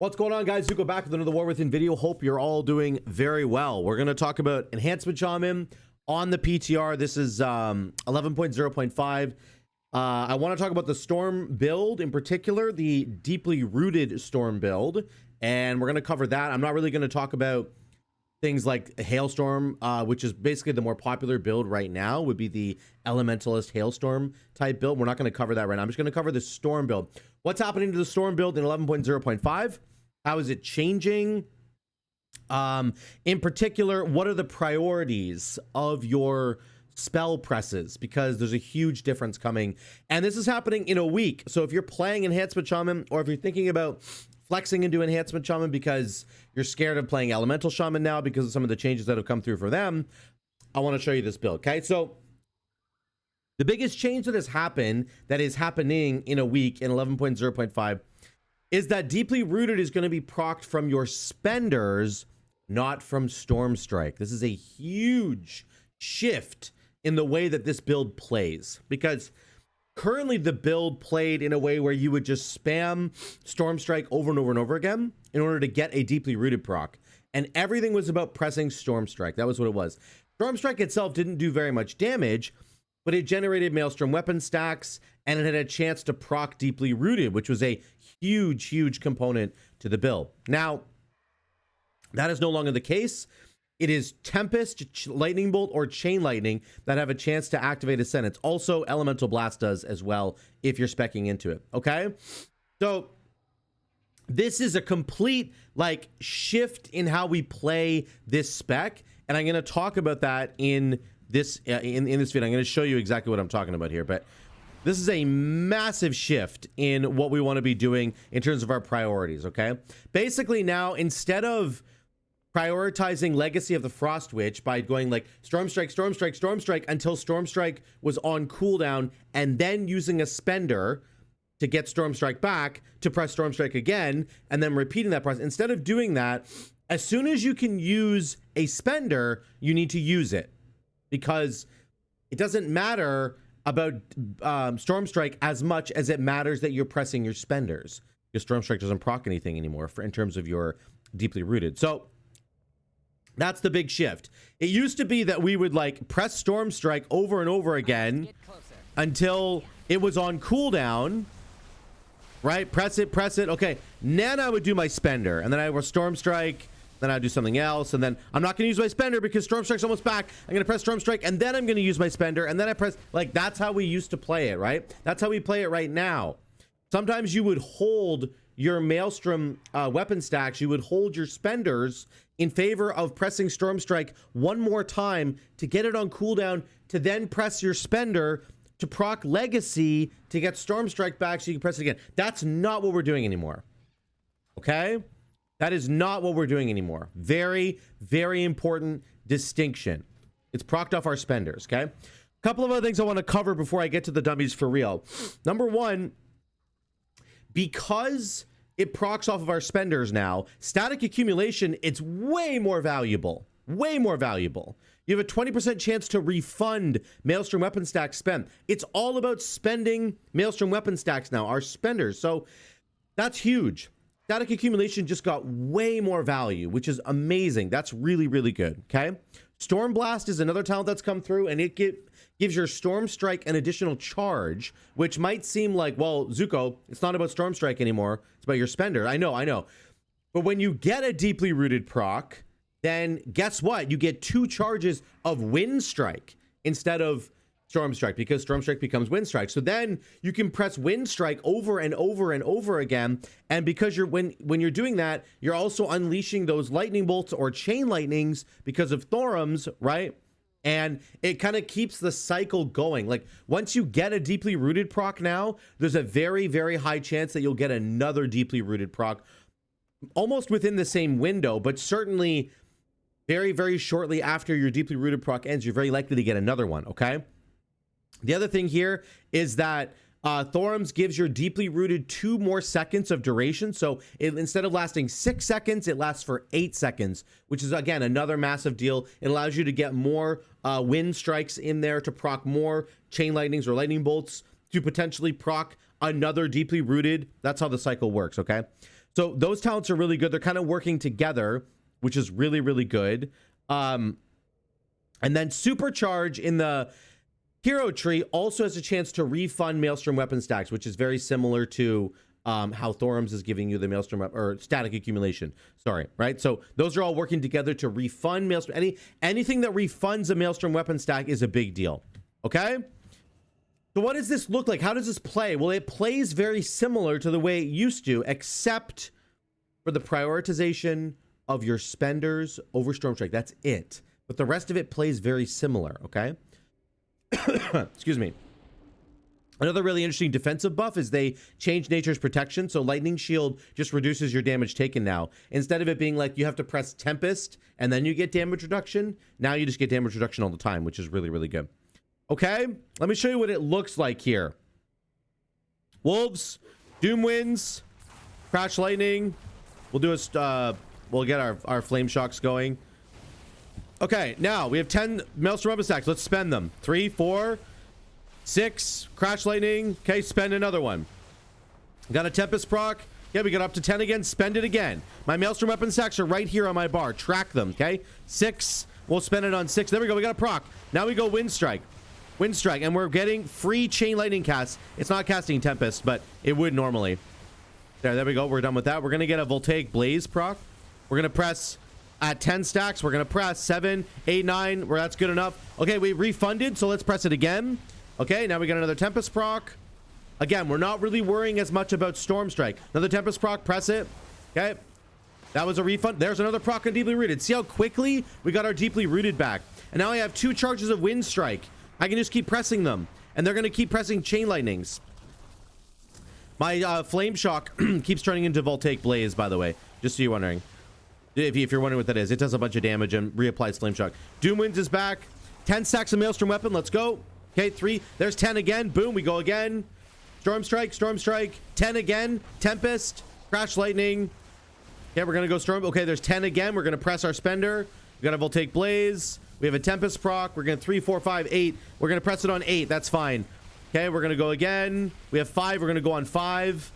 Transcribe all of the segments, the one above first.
What's going on, guys? Zuko back with another War Within video. Hope you're all doing very well. We're going to talk about Enhancement Shaman on the PTR. This is 11.0.5. I want to talk about the Storm build, in particular, the deeply rooted Storm build, and we're going to cover that. I'm not really going to talk about things like Hailstorm, which is basically the more popular build right now, would be the Elementalist Hailstorm type build. We're not going to cover that right now. I'm just going to cover the Storm build. What's happening to the Storm build in 11.0.5? How is it changing? In particular, what are the priorities of your spell presses? Because there's a huge difference coming. And this is happening in a week. So if you're playing Enhancement Shaman, or if you're thinking about flexing into Enhancement Shaman because you're scared of playing Elemental Shaman now because of some of the changes that have come through for them, I want to show you this build, okay? So the biggest change that has happened, that is happening in a week in 11.0.5, is that Deeply Rooted is going to be procced from your spenders, not from Storm Strike. This is a huge shift in the way that this build plays, because currently the build played in a way where you would just spam Storm Strike over and over and over again in order to get a Deeply Rooted proc, and everything was about pressing Storm Strike. That was what it was. Storm Strike itself didn't do very much damage, but it generated Maelstrom weapon stacks, and it had a chance to proc Deeply Rooted, which was a huge component to the build. Now, that is no longer the case. It is Tempest, Lightning Bolt, or Chain Lightning that have a chance to activate Ascendance. Also, Elemental Blast does as well if you're speccing into it, okay? So this is a complete shift in how we play this spec, and I'm going to talk about that in this in this video. I'm going to show you exactly what I'm talking about here, but this is a massive shift in what we want to be doing in terms of our priorities, okay? Basically now, instead of prioritizing Legacy of the Frost Witch by going like Storm Strike, Storm Strike, Storm Strike until Storm Strike was on cooldown, and then using a spender to get Storm Strike back to press Storm Strike again, and then repeating that process. Instead of doing that, as soon as you can use a spender, you need to use it, because it doesn't matter about Storm Strike as much as it matters that you're pressing your spenders, because Storm Strike doesn't proc anything anymore in terms of your Deeply Rooted. So that's the big shift. It used to be that we would press Storm Strike over and over again until it was on cooldown, right? Press it. Okay, then I would do my spender, and then I would Storm Strike, then I'd do something else, and then I'm not going to use my spender because Storm Strike's almost back. I'm going to press Storm Strike, and then I'm going to use my spender, and then I press, that's how we used to play it, right? That's how we play it right now. Sometimes you would hold your Maelstrom weapon stacks, you would hold your spenders in favor of pressing Storm Strike one more time to get it on cooldown, to then press your spender to proc Legacy to get Storm Strike back so you can press it again. That's not what we're doing anymore, okay? That is not what we're doing anymore. Very important distinction. It's procced off our spenders, okay? A couple of other things I want to cover before I get to the dummies for real. Number one, because it procs off of our spenders now, static accumulation, it's way more valuable. Way more valuable. You have a 20% chance to refund Maelstrom weapon stacks spent. It's all about spending Maelstrom weapon stacks now, our spenders. So that's huge. Static accumulation just got way more value, which is amazing. That's really good, okay? Storm Blast is another talent that's come through, and it gives your Storm Strike an additional charge, which might seem like, well, Zuko, it's not about Storm Strike anymore. It's about your spender. I know. But when you get a Deeply Rooted proc, then guess what? You get 2 charges of Wind Strike instead of Storm Strike, because Storm Strike becomes Wind Strike. So then you can press Wind Strike over and over again, and because when you're doing that, you're also unleashing those Lightning Bolts or Chain Lightnings because of Thorums, right? And it kind of keeps the cycle going. Once you get a Deeply Rooted proc now, there's a very high chance that you'll get another Deeply Rooted proc almost within the same window, but certainly very shortly after your Deeply Rooted proc ends, you're very likely to get another one, okay? The other thing here is that Thorums gives your Deeply Rooted 2 more seconds of duration. So instead of lasting 6 seconds, it lasts for 8 seconds, which is, again, another massive deal. It allows you to get more Wind Strikes in there to proc more Chain Lightnings or Lightning Bolts to potentially proc another Deeply Rooted. That's how the cycle works, okay? So those talents are really good. They're kind of working together, which is really, really good. And then Supercharge in the hero tree also has a chance to refund Maelstrom weapon stacks, which is very similar to how Thorum's is giving you the Maelstrom or static accumulation. Sorry, right? So those are all working together to refund Maelstrom. Anything that refunds a Maelstrom weapon stack is a big deal. Okay? So what does this look like? How does this play? Well, it plays very similar to the way it used to, except for the prioritization of your spenders over Stormstrike. That's it. But the rest of it plays very similar, okay? Excuse me. Another really interesting defensive buff is they change Nature's Protection. So Lightning Shield just reduces your damage taken now. Instead of it being like you have to press Tempest and then you get damage reduction, now you just get damage reduction all the time, which is really, really good. Okay, let me show you what it looks like here. Wolves, Doom Winds, Crash Lightning. We'll do we'll get our Flame Shocks going. Okay, now we have 10 Maelstrom weapon stacks. Let's spend them. 3, 4, 6, Crash Lightning. Okay, spend another one. Got a Tempest proc. Yeah, we got up to 10 again. Spend it again. My Maelstrom weapon stacks are right here on my bar. Track them, okay? 6. We'll spend it on 6. There we go. We got a proc. Now we go Wind Strike. Wind Strike, and we're getting free Chain Lightning cast. It's not casting Tempest, but it would normally. There we go. We're done with that. We're going to get a Voltaic Blaze proc. We're going to press at 10 stacks. We're going to press 7, 8, 9, where that's good enough. Okay, we refunded, so let's press it again. Okay, now we got another Tempest proc. Again, we're not really worrying as much about Storm Strike. Another Tempest proc, press it. Okay, that was a refund. There's another proc on Deeply Rooted. See how quickly we got our Deeply Rooted back. And now I have 2 charges of Wind Strike. I can just keep pressing them, and they're going to keep pressing Chain Lightnings. My Flame Shock keeps turning into Voltaic Blaze, by the way, just so you're wondering. If you're wondering what that is, it does a bunch of damage and reapplies Flame Shock. Doom Winds is back. 10 stacks of Maelstrom weapon. Let's go. Okay, 3. There's 10 again. Boom, we go again. Storm Strike, Storm Strike. 10 again. Tempest, Crash Lightning. Okay, we're going to go Storm. Okay, there's 10 again. We're going to press our spender. We got a Voltaic Blaze. We have a Tempest proc. We're going to 3, 4, 5, 8. We're going to press it on 8. That's fine. Okay, we're going to go again. We have 5. We're going to go on 5.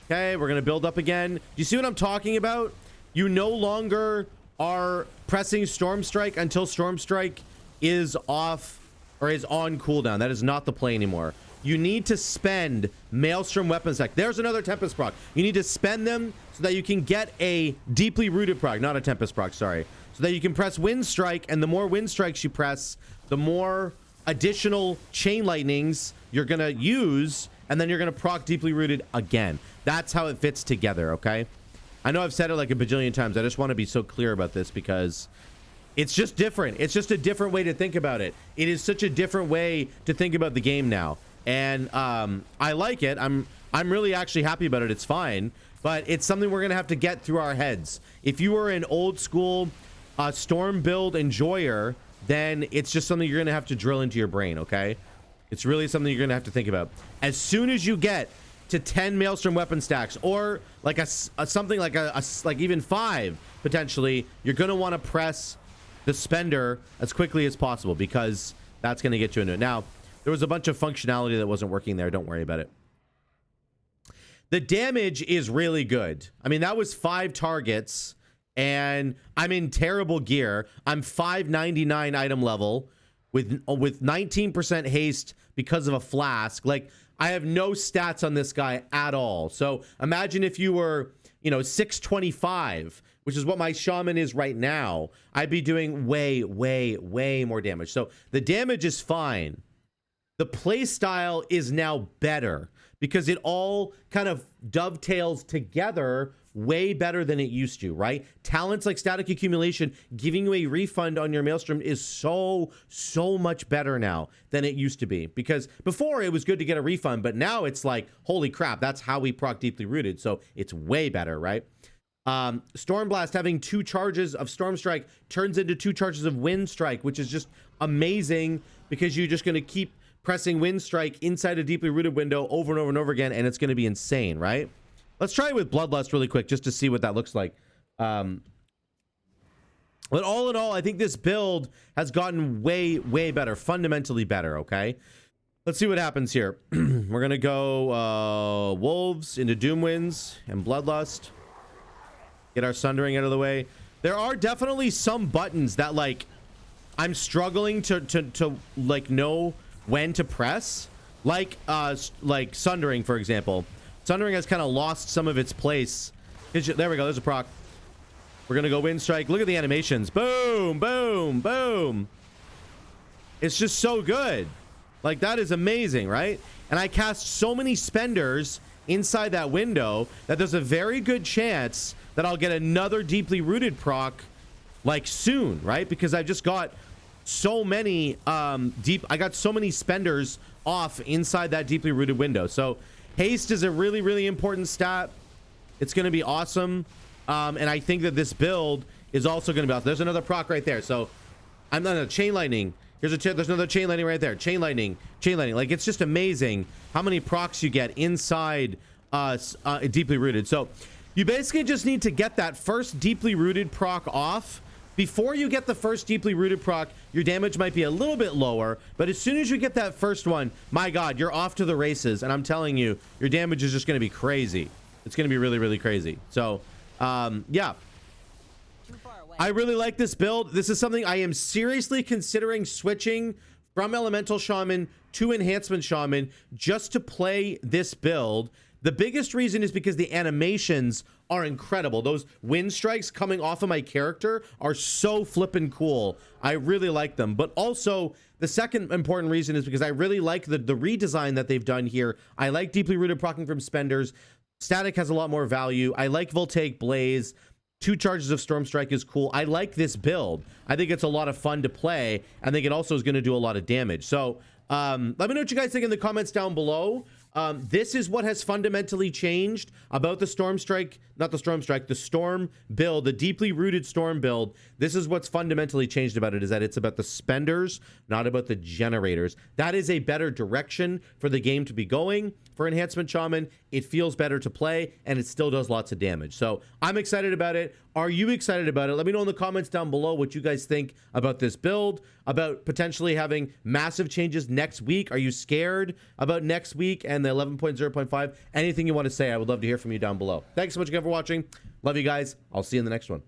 Okay, we're going to build up again. Do you see what I'm talking about? You no longer are pressing Storm Strike until Storm Strike is off or is on cooldown. That is not the play anymore. You need to spend Maelstrom weapon stack. There's another Tempest proc. You need to spend them so that you can get a Deeply Rooted proc, not a Tempest proc, sorry. So that you can press Wind Strike, and the more Wind Strikes you press, the more additional Chain Lightnings you're going to use, and then you're going to proc Deeply Rooted again. That's how it fits together, okay? I know I've said it like a bajillion times. I just want to be so clear about this because it's just different. It's just a different way to think about it. It is such a different way to think about the game now. And I like it. I'm really actually happy about it. It's fine. But it's something we're going to have to get through our heads. If you were an old school Storm build enjoyer, then it's just something you're going to have to drill into your brain, okay? It's really something you're going to have to think about. As soon as you get to 10 Maelstrom weapon stacks, or like something like like even 5 potentially, you're going to want to press the spender as quickly as possible because that's going to get you into it. Now, there was a bunch of functionality that wasn't working there. Don't worry about it. The damage is really good. I mean, that was 5 targets. And I'm in terrible gear. I'm 599 item level with 19% haste because of a flask. Like, I have no stats on this guy at all. So imagine if you were, 625, which is what my shaman is right now. I'd be doing way, way, way more damage. So the damage is fine. The play style is now better because it all kind of dovetails together way better than it used to, right? Talents like static accumulation, giving you a refund on your Maelstrom is so much better now than it used to be. Because before it was good to get a refund, but now it's like, holy crap, that's how we proc Deeply Rooted. So it's way better, right? Storm Blast having 2 charges of Storm Strike turns into 2 charges of Wind Strike, which is just amazing because you're just going to keep pressing Wind Strike inside a Deeply Rooted window over and over and over again, and it's going to be insane, right? Let's try it with Bloodlust really quick just to see what that looks like. But all in all, I think this build has gotten way, way better, fundamentally better, okay? Let's see what happens here. We're going to go Wolves into Doom Winds and Bloodlust. Get our Sundering out of the way. There are definitely some buttons that, like, I'm struggling to like know when to press. Like Sundering, for example. Sundering has kind of lost some of its place. There we go. There's a proc. We're going to go Wind Strike. Look at the animations. Boom, boom, boom. It's just so good. Like, that is amazing, right? And I cast so many spenders inside that window that there's a very good chance that I'll get another Deeply Rooted proc, like, soon, right? Because I've just got so many I got so many spenders off inside that Deeply Rooted window. So haste is a really, really important stat. It's going to be awesome. And I think that this build is also going to be awesome. There's another proc right there. So I'm not a Chain Lightning. There's another Chain Lightning right there. Chain Lightning. Like, it's just amazing how many procs you get inside Deeply Rooted. So you basically just need to get that first Deeply Rooted proc off. Before you get the first Deeply Rooted proc, your damage might be a little bit lower, but as soon as you get that first one, my God, you're off to the races. And I'm telling you, your damage is just going to be crazy. It's going to be really, really crazy. So, yeah. I really like this build. This is something I am seriously considering switching from Elemental Shaman to Enhancement Shaman just to play this build. The biggest reason is because the animations are incredible. Those wind strikes coming off of my character are so flippin' cool. I really like them. But also, the second important reason is because I really like the redesign that they've done here. I like Deeply Rooted proccing from spenders. Static has a lot more value. I like Voltaic Blaze. 2 charges of Storm Strike is cool. I like this build. I think it's a lot of fun to play. I think it also is going to do a lot of damage. So let me know what you guys think in the comments down below. This is what has fundamentally changed about the Storm Strike, not the Storm Strike, the Storm build, the Deeply Rooted Storm build. This is what's fundamentally changed about it, is that it's about the spenders, not about the generators. That is a better direction for the game to be going. For Enhancement Shaman, it feels better to play, and it still does lots of damage. So I'm excited about it. Are you excited about it? Let me know in the comments down below what you guys think about this build, about potentially having massive changes next week. Are you scared about next week and the 11.0.5? Anything you want to say, I would love to hear from you down below. Thanks so much again for watching. Love you guys. I'll see you in the next one.